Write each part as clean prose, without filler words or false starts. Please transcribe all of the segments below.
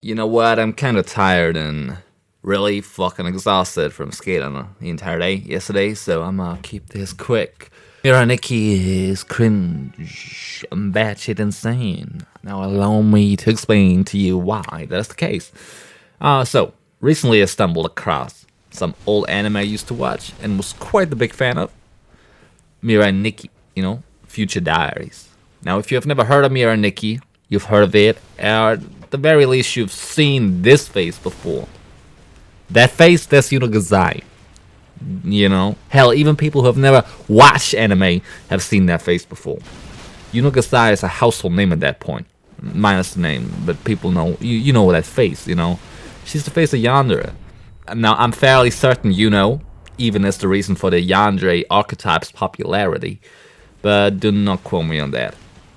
You know what? I'm kind of tired and really fucking exhausted from skating the entire day yesterday, so I'm gonna keep this quick. Mirai Nikki is cringe and batshit insane. Now allow me to explain to you why that's the case. So, recently I stumbled across some old anime I used to watch and was quite the big fan of. Mirai Nikki, Future Diaries. Now, if you have never heard of Mirai Nikki, you've heard of it, or at the very least you've seen this face before. That face, that's Gazai. Hell, even people who have never watched anime have seen that face before. Gazai is a household name at that point, minus the name, but people know, you know that face, She's the face of Yandere. Now, I'm fairly certain even as the reason for the Yandere archetype's popularity, but do not quote me on that.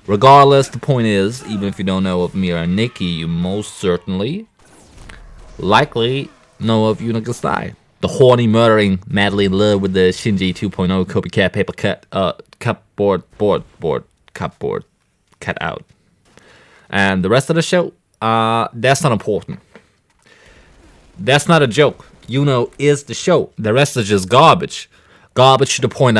Regardless, the point is, even if you don't know of Mirai Nikki, you most certainly, likely, know of Gazai. The horny, murdering, madly in love with the Shinji 2.0 copycat paper cupboard cut out. And the rest of the show, that's not important. That's not a joke. Is the show. The rest is just garbage. Garbage to the point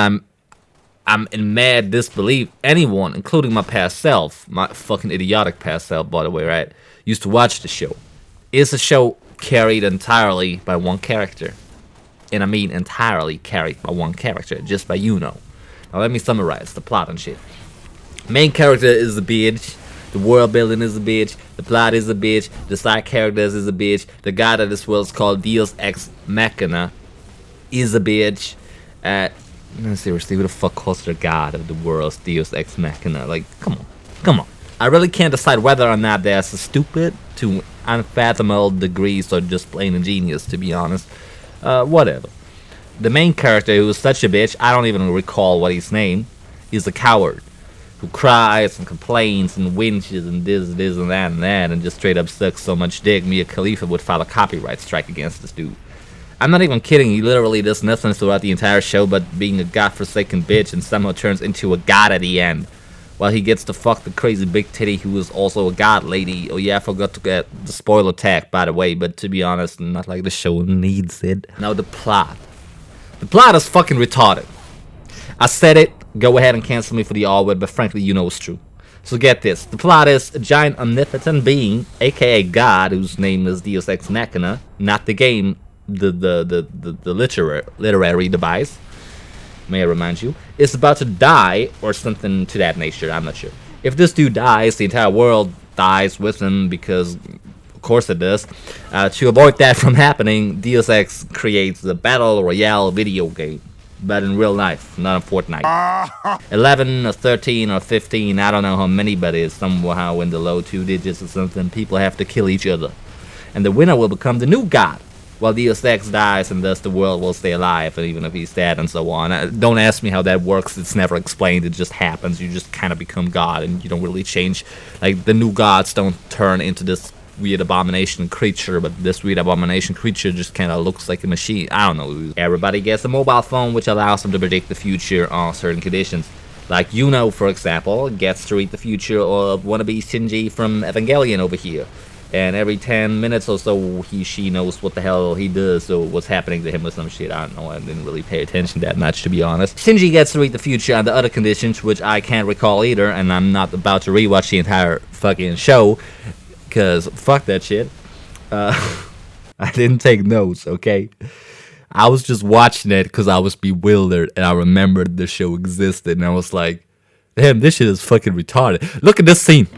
I'm in mad disbelief. Anyone, including my past self, my fucking idiotic past self, by the way, right, used to watch the show. Is a show carried entirely by one character. And I mean entirely carried by one character, just by Now let me summarize the plot and shit. Main character is a bitch. The world building is a bitch. The plot is a bitch. The side characters is a bitch. The god of this world is called Deus Ex Machina is a bitch. Seriously, who the fuck calls their god of the world's Deus Ex Machina? Like, come on. I really can't decide whether or not that's stupid to unfathomable degrees or just plain ingenious, to be honest. Whatever. The main character, who is such a bitch, I don't even recall what his name, is a coward who cries and complains and whinges and this and that and just straight up sucks so much dick, Mia Khalifa would file a copyright strike against this dude. I'm not even kidding, he literally does nothing throughout the entire show but being a godforsaken bitch and somehow turns into a god at the end. While he gets to fuck the crazy big titty who is also a god lady. Oh yeah, I forgot to get the spoiler tag, by the way, but to be honest, not like the show needs it. Now the plot. The plot is fucking retarded. I said it, go ahead and cancel me for the R word, but frankly, it's true. So get this, the plot is a giant omnipotent being, aka God, whose name is Deus Ex Machina, not the game, the literary device, may I remind you, is about to die, or something to that nature, I'm not sure. If this dude dies, the entire world dies with him, because, of course it does. To avoid that from happening, Deus Ex creates the Battle Royale video game, but in real life, not in Fortnite. 11 or 13 or 15, I don't know how many, but it's somehow in the low 2 digits or something. People have to kill each other, and the winner will become the new god. While Deus Ex dies, and thus the world will stay alive, even if he's dead and so on. Don't ask me how that works, it's never explained, it just happens. You just kind of become God, and you don't really change. Like, the new gods don't turn into this weird abomination creature, but this weird abomination creature just kind of looks like a machine. I don't know. Everybody gets a mobile phone, which allows them to predict the future on certain conditions. Like, for example, gets to read the future of wannabe Shinji from Evangelion over here. And every 10 minutes or so, she knows what the hell he does, or what's happening to him or some shit. I don't know, I didn't really pay attention that much, to be honest. Shinji gets to read the future under other conditions, which I can't recall either, and I'm not about to rewatch the entire fucking show, because fuck that shit. I didn't take notes, okay? I was just watching it because I was bewildered, and I remembered the show existed, and I was like, damn, this shit is fucking retarded. Look at this scene.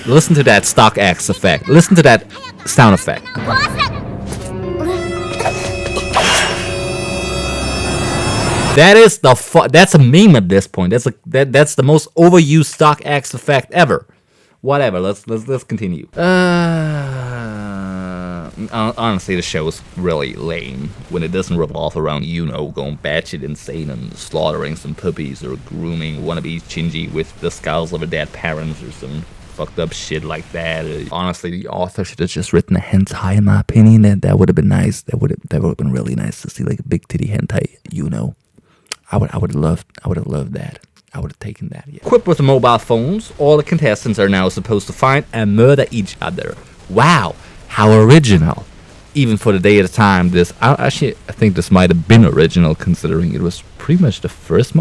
Listen to that stock X effect. Listen to that sound effect. That is that's a meme at this point. That's the most overused stock X effect ever. Whatever. Let's continue. Honestly, the show is really lame when it doesn't revolve around going batshit insane and slaughtering some puppies or grooming wannabe Shinji with the skulls of her dead parents or some fucked up shit like that. Honestly, the author should have just written a hentai, in my opinion. That would have been nice. That would have been really nice to see, like, a big titty hentai. I would have loved that. I would have taken that. Yeah. Equipped with mobile phones, all the contestants are now supposed to find and murder each other Wow, how original. Even for the day at the time, I think this might have been original considering it was pretty much the first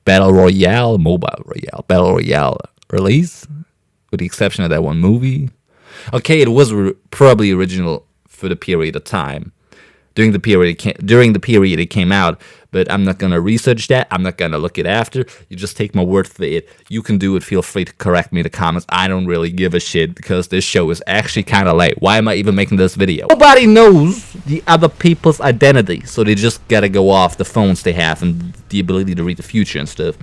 battle royale release, with the exception of that one movie. Okay, it was probably original for the period of time. During the period it came out, but I'm not gonna research that. I'm not gonna look it after. You just take my word for it. You can do it. Feel free to correct me in the comments. I don't really give a shit because this show is actually kind of late. Why am I even making this video? Nobody knows the other people's identity, so they just gotta go off the phones they have and the ability to read the future and stuff,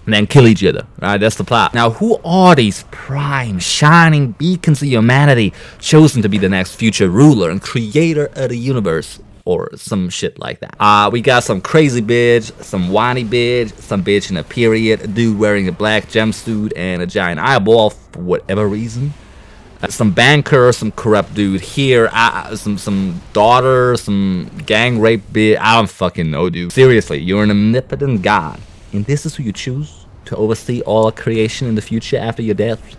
and then kill each other. Right, that's the plot. Now, who are these prime, shining beacons of humanity chosen to be the next future ruler and creator of the universe? Or some shit like that. We got some crazy bitch, some whiny bitch, some bitch in a period, a dude wearing a black jumpsuit and a giant eyeball for whatever reason. Some banker, some corrupt dude here, some daughter, some gang rape bitch. I don't fucking know, dude. Seriously, you're an omnipotent god, and this is who you choose to oversee all creation in the future after your death?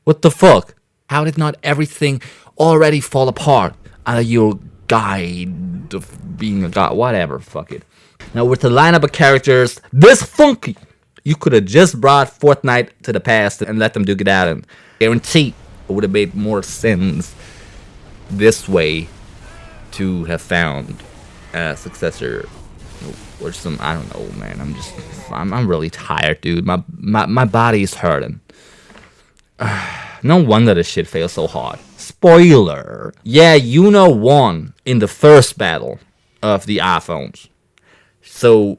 What the fuck? How did not everything already fall apart under your guide of being a god? Whatever, fuck it. Now, with the lineup of characters this funky, you could have just brought Fortnite to the past and let them duke it out, and guarantee it would have made more sense this way to have found a successor or some, I don't know, man. I'm really tired, dude. My body's hurting. No wonder this shit fails so hard. Spoiler. Yeah, Yuno won in the first battle of the iPhones. So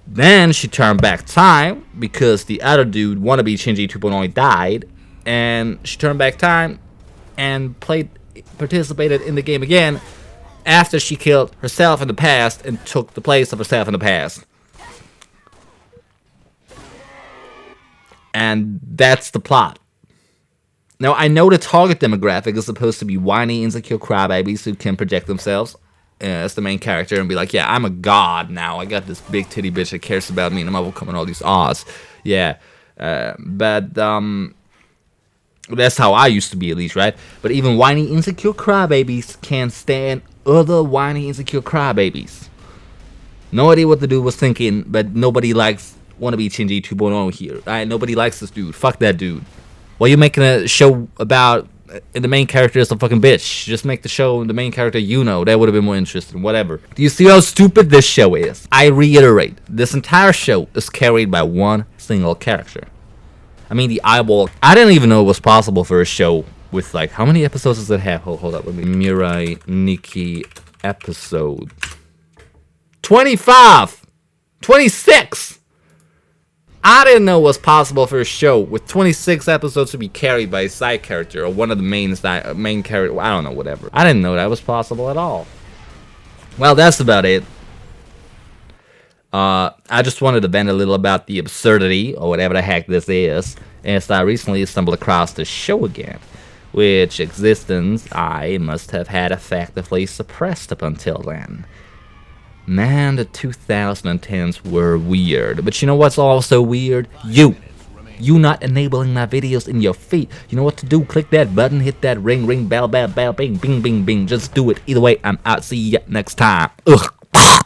then she turned back time because the other dude, wannabe Shinji 2.0, died, and she turned back time and participated in the game again after she killed herself in the past and took the place of herself in the past. And that's the plot. Now, I know the target demographic is supposed to be whiny, insecure crybabies who can project themselves as the main character and be like, yeah, I'm a god now. I got this big titty bitch that cares about me and I'm overcoming all these odds. Yeah, but that's how I used to be, at least, right? But even whiny, insecure crybabies can't stand other whiny, insecure crybabies. No idea what the dude was thinking, but nobody likes wannabe Shinji 2.0 here. Right? Nobody likes this dude. Fuck that dude. Why are you making a show about the main character is a fucking bitch? Just make the show the main character, that would have been more interesting. Whatever. Do you see how stupid this show is? I reiterate, this entire show is carried by one single character. I mean, the eyeball. I didn't even know it was possible for a show with, like, how many episodes does it have? Hold up, let me. Mirai Nikki episode 25, 26. I didn't know it was possible for a show with 26 episodes to be carried by a side character or one of the main character. I don't know, whatever. I didn't know that was possible at all. Well, that's about it. I just wanted to vent a little about the absurdity, or whatever the heck this is, as I recently stumbled across the show again, which existence I must have had effectively suppressed up until then. Man, the 2010s were weird, but you know what's also weird? You not enabling my videos in your feed. You know what to do? Click that button, hit that ring, bell, bing, bing, bing. Just do it. Either way, I'm out. See ya next time. Ugh.